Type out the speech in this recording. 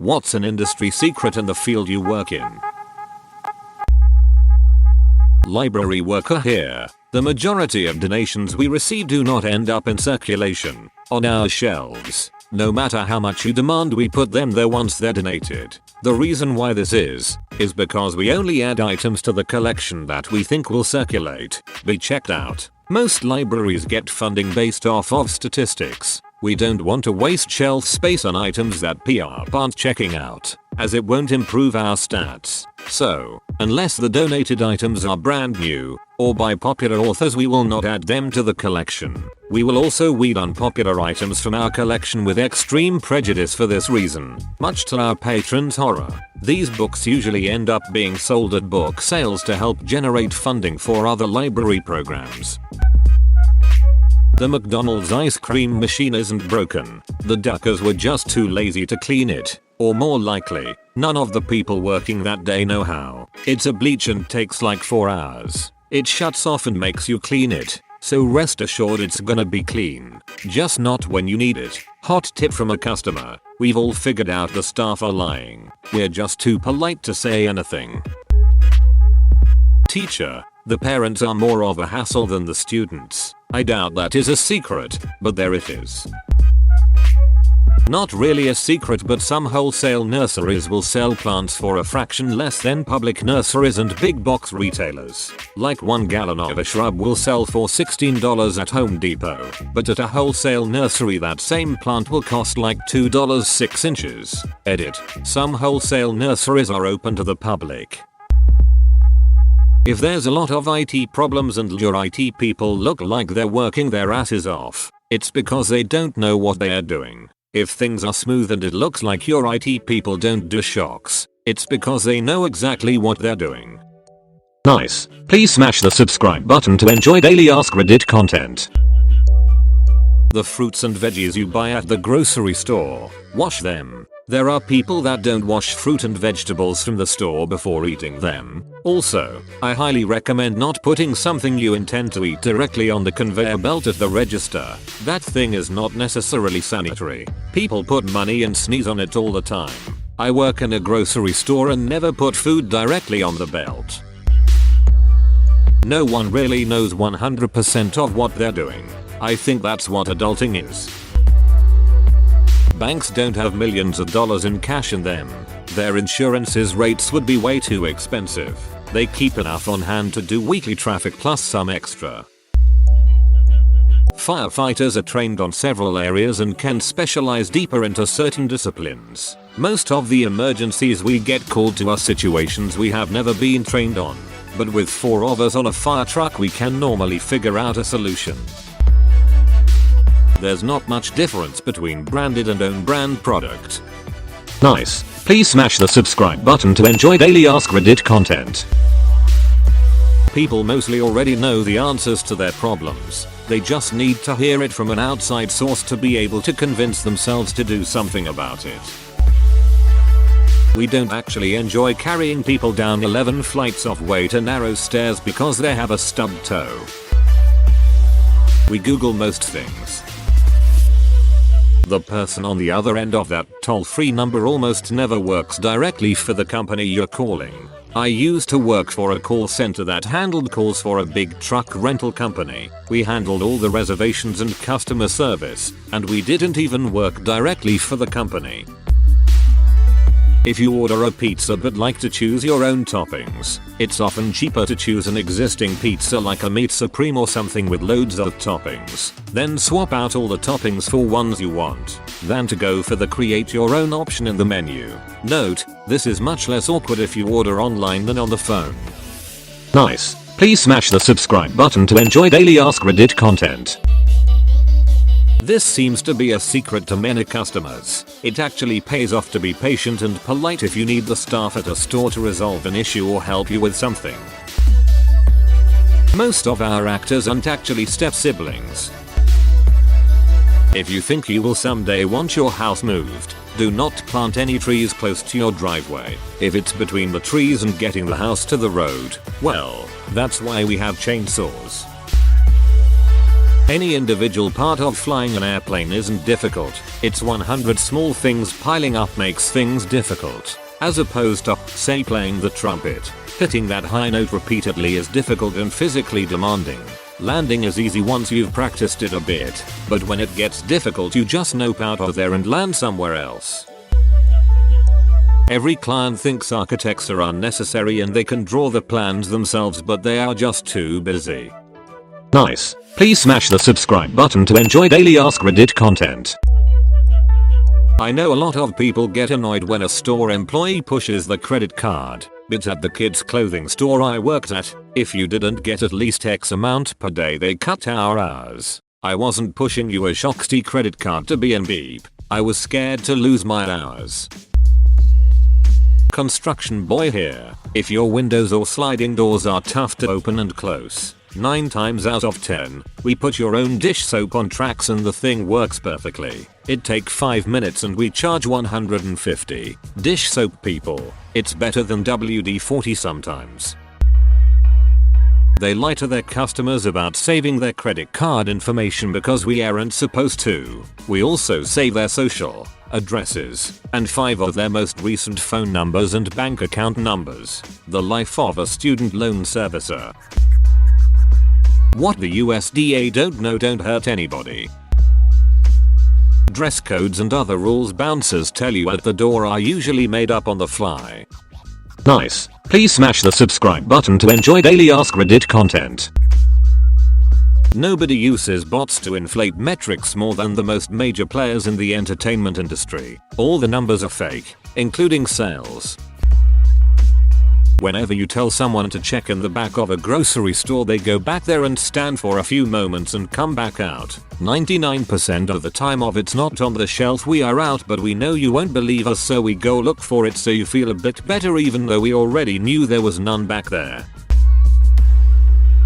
What's an industry secret in the field you work in? Library worker here. The majority of donations we receive do not end up in circulation on our shelves. No matter how much you demand, we put them there once they're donated. The reason why this is because we only add items to the collection that we think will circulate, be checked out. Most libraries get funding based off of statistics. We don't want to waste shelf space on items that PR aren't checking out, as it won't improve our stats. So, unless the donated items are brand new, or by popular authors, we will not add them to the collection. We will also weed unpopular items from our collection with extreme prejudice for this reason. Much to our patrons' horror, these books usually end up being sold at book sales to help generate funding for other library programs. The McDonald's ice cream machine isn't broken. The Duckers were just too lazy to clean it. Or more likely, none of the people working that day know how. It's a bleach and takes like 4 hours. It shuts off and makes you clean it. So rest assured it's gonna be clean. Just not when you need it. Hot tip from a customer. We've all figured out the staff are lying. We're just too polite to say anything. Teacher. The parents are more of a hassle than the students. I doubt that is a secret, but there it is. Not really a secret, but some wholesale nurseries will sell plants for a fraction less than public nurseries and big box retailers. Like 1 gallon of a shrub will sell for $16 at Home Depot, but at a wholesale nursery that same plant will cost like $2 6 inches. Edit. Some wholesale nurseries are open to the public. If there's a lot of IT problems and your IT people look like they're working their asses off, it's because they don't know what they are doing. If things are smooth and it looks like your IT people don't do shocks, it's because they know exactly what they're doing. Nice. Please smash the subscribe button to enjoy daily askreddit content. The fruits and veggies you buy at the grocery store, wash them. There are people that don't wash fruit and vegetables from the store before eating them. Also, I highly recommend not putting something you intend to eat directly on the conveyor belt at the register. That thing is not necessarily sanitary. People put money and sneeze on it all the time. I work in a grocery store and never put food directly on the belt. No one really knows 100% of what they're doing. I think that's what adulting is. Banks don't have millions of dollars in cash in them. Their insurances rates would be way too expensive. They keep enough on hand to do weekly traffic plus some extra. Firefighters are trained on several areas and can specialize deeper into certain disciplines. Most of the emergencies we get called to are situations we have never been trained on. But with 4 of us on a fire truck, we can normally figure out a solution. There's not much difference between branded and own brand product. Nice. Please smash the subscribe button to enjoy daily askreddit content. People mostly already know the answers to their problems. They just need to hear it from an outside source to be able to convince themselves to do something about it. We don't actually enjoy carrying people down 11 flights of way to narrow stairs because they have a stubbed toe. We Google most things. The person on the other end of that toll-free number almost never works directly for the company you're calling. I used to work for a call center that handled calls for a big truck rental company. We handled all the reservations and customer service, and we didn't even work directly for the company. If you order a pizza but like to choose your own toppings, it's often cheaper to choose an existing pizza like a meat supreme or something with loads of toppings, then swap out all the toppings for ones you want, than to go for the create your own option in the menu. Note, this is much less awkward if you order online than on the phone. Nice. Please smash the subscribe button to enjoy daily askreddit content. This seems to be a secret to many customers. It actually pays off to be patient and polite if you need the staff at a store to resolve an issue or help you with something. Most of our actors aren't actually step siblings. If you think you will someday want your house moved, do not plant any trees close to your driveway. If it's between the trees and getting the house to the road, well, that's why we have chainsaws. Any individual part of flying an airplane isn't difficult, it's 100 small things piling up makes things difficult. As opposed to, say, playing the trumpet. Hitting that high note repeatedly is difficult and physically demanding. Landing is easy once you've practiced it a bit, but when it gets difficult you just nope out of there and land somewhere else. Every client thinks architects are unnecessary and they can draw the plans themselves, but they are just too busy. Nice. Please smash the subscribe button to enjoy daily askreddit content. I know a lot of people get annoyed when a store employee pushes the credit card, but at the kids clothing store I worked at, if you didn't get at least X amount per day they cut our hours. I wasn't pushing you a Shoxty credit card to be and beep. I was scared to lose my hours. Construction boy here. If your windows or sliding doors are tough to open and close, 9 times out of 10, we put your own dish soap on tracks and the thing works perfectly. It take 5 minutes and we charge 150. Dish soap people, it's better than WD-40 sometimes. They lie to their customers about saving their credit card information because we aren't supposed to. We also save their social addresses and 5 of their most recent phone numbers and bank account numbers. The life of a student loan servicer. What the USDA don't know don't hurt anybody. Dress codes and other rules bouncers tell you at the door are usually made up on the fly. Nice. Please smash the subscribe button to enjoy daily askreddit content. Nobody uses bots to inflate metrics more than the most major players in the entertainment industry. All the numbers are fake, including sales. Whenever you tell someone to check in the back of a grocery store, they go back there and stand for a few moments and come back out. 99% of the time of it's not on the shelf, we are out, but we know you won't believe us, so we go look for it so you feel a bit better even though we already knew there was none back there.